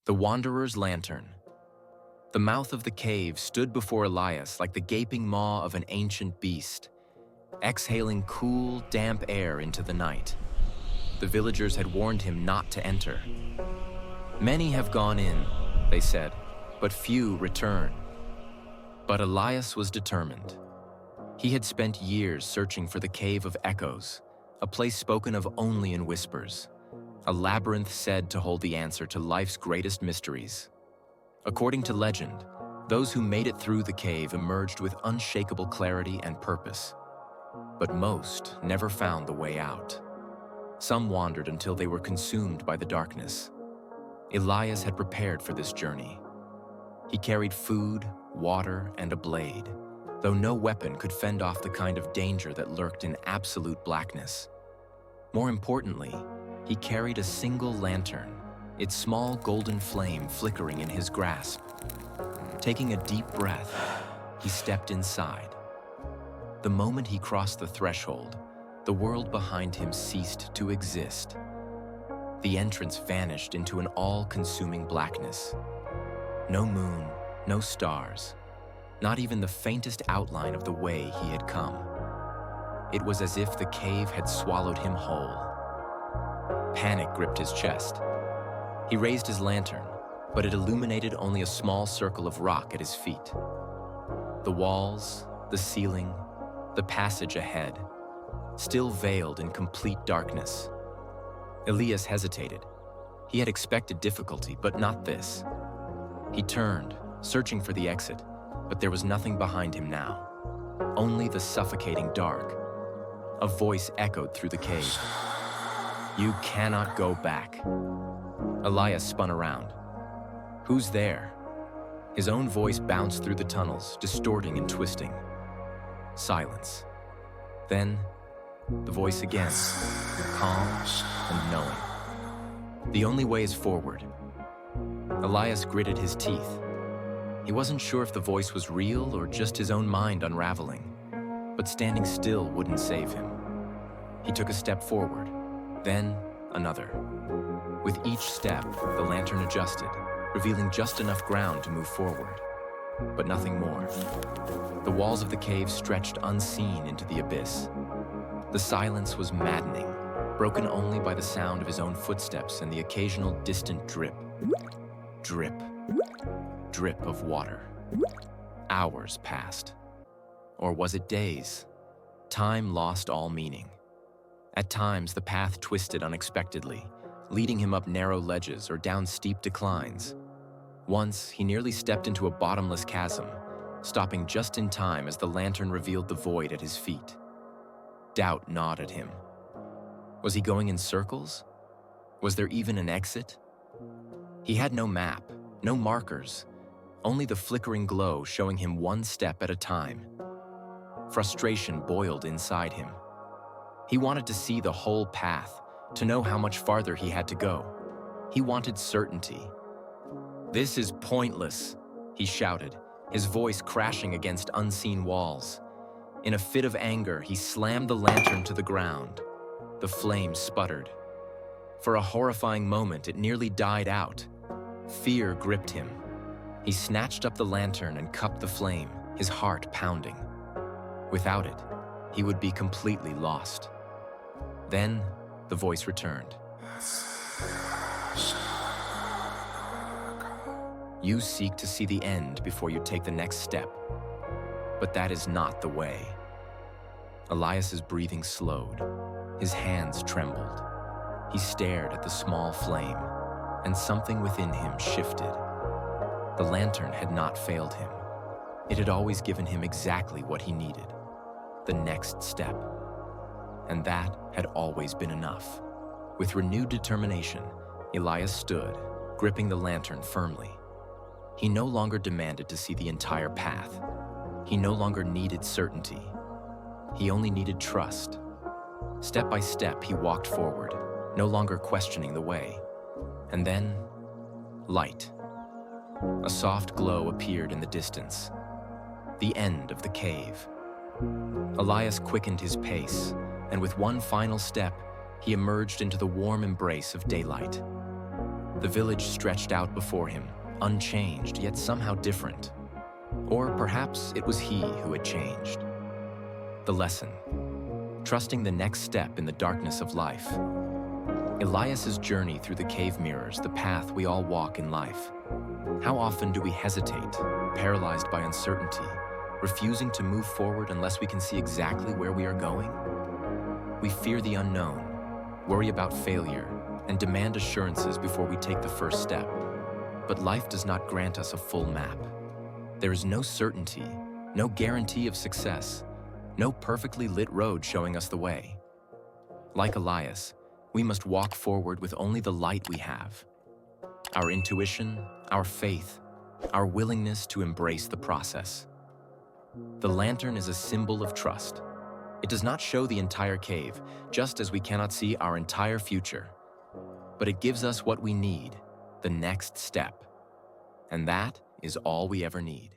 The Wanderer's Lantern. The mouth of the cave stood before Elias like the gaping maw of an ancient beast, exhaling cool, damp air into the night. The villagers had warned him not to enter. "Many have gone in," they said, "but few return." But Elias was determined. He had spent years searching for the Cave of Echoes, a place spoken of only in whispers, a labyrinth said to hold the answer to life's greatest mysteries. According to legend, those who made it through the cave emerged with unshakable clarity and purpose. But most never found the way out. Some wandered until they were consumed by the darkness. Elias had prepared for this journey. He carried food, water, and a blade, though no weapon could fend off the kind of danger that lurked in absolute blackness. More importantly, he carried a single lantern, its small golden flame flickering in his grasp. Taking a deep breath, he stepped inside. The moment he crossed the threshold, the world behind him ceased to exist. The entrance vanished into an all-consuming blackness. No moon, no stars, not even the faintest outline of the way he had come. It was as if the cave had swallowed him whole. Panic gripped his chest. He raised his lantern, but it illuminated only a small circle of rock at his feet. The walls, the ceiling, the passage ahead, still veiled in complete darkness. Elias hesitated. He had expected difficulty, but not this. He turned, searching for the exit, but there was nothing behind him now. Only the suffocating dark. A voice echoed through the cave. "You cannot go back." Elias spun around. "Who's there?" His own voice bounced through the tunnels, distorting and twisting. Silence. Then, the voice again, calm and knowing. "The only way is forward." Elias gritted his teeth. He wasn't sure if the voice was real or just his own mind unraveling, but standing still wouldn't save him. He took a step forward, then another. With each step, the lantern adjusted, revealing just enough ground to move forward, but nothing more. The walls of the cave stretched unseen into the abyss. The silence was maddening, broken only by the sound of his own footsteps and the occasional distant drip. Drip. Drip of water. Hours passed. Or was it days? Time lost all meaning. At times, the path twisted unexpectedly, leading him up narrow ledges or down steep declines. Once, he nearly stepped into a bottomless chasm, stopping just in time as the lantern revealed the void at his feet. Doubt gnawed at him. Was he going in circles? Was there even an exit? He had no map, no markers, only the flickering glow showing him one step at a time. Frustration boiled inside him. He wanted to see the whole path, to know how much farther he had to go. He wanted certainty. "This is pointless," he shouted, his voice crashing against unseen walls. In a fit of anger, he slammed the lantern to the ground. The flame sputtered. For a horrifying moment, it nearly died out. Fear gripped him. He snatched up the lantern and cupped the flame, his heart pounding. Without it, he would be completely lost. Then, the voice returned. "You seek to see the end before you take the next step. But that is not the way." Elias's breathing slowed. His hands trembled. He stared at the small flame, and something within him shifted. The lantern had not failed him. It had always given him exactly what he needed. The next step. And that had always been enough. With renewed determination, Elias stood, gripping the lantern firmly. He no longer demanded to see the entire path. He no longer needed certainty. He only needed trust. Step by step, he walked forward, no longer questioning the way. And then, light. A soft glow appeared in the distance. The end of the cave. Elias quickened his pace, and with one final step, he emerged into the warm embrace of daylight. The village stretched out before him, unchanged, yet somehow different. Or perhaps it was he who had changed. The lesson: trusting the next step in the darkness of life. Elias's journey through the cave mirrors the path we all walk in life. How often do we hesitate, paralyzed by uncertainty, refusing to move forward unless we can see exactly where we are going? We fear the unknown, worry about failure, and demand assurances before we take the first step. But life does not grant us a full map. There is no certainty, no guarantee of success, no perfectly lit road showing us the way. Like Elias, we must walk forward with only the light we have: our intuition, our faith, our willingness to embrace the process. The lantern is a symbol of trust. It does not show the entire cave, just as we cannot see our entire future. But it gives us what we need, the next step. And that is all we ever need.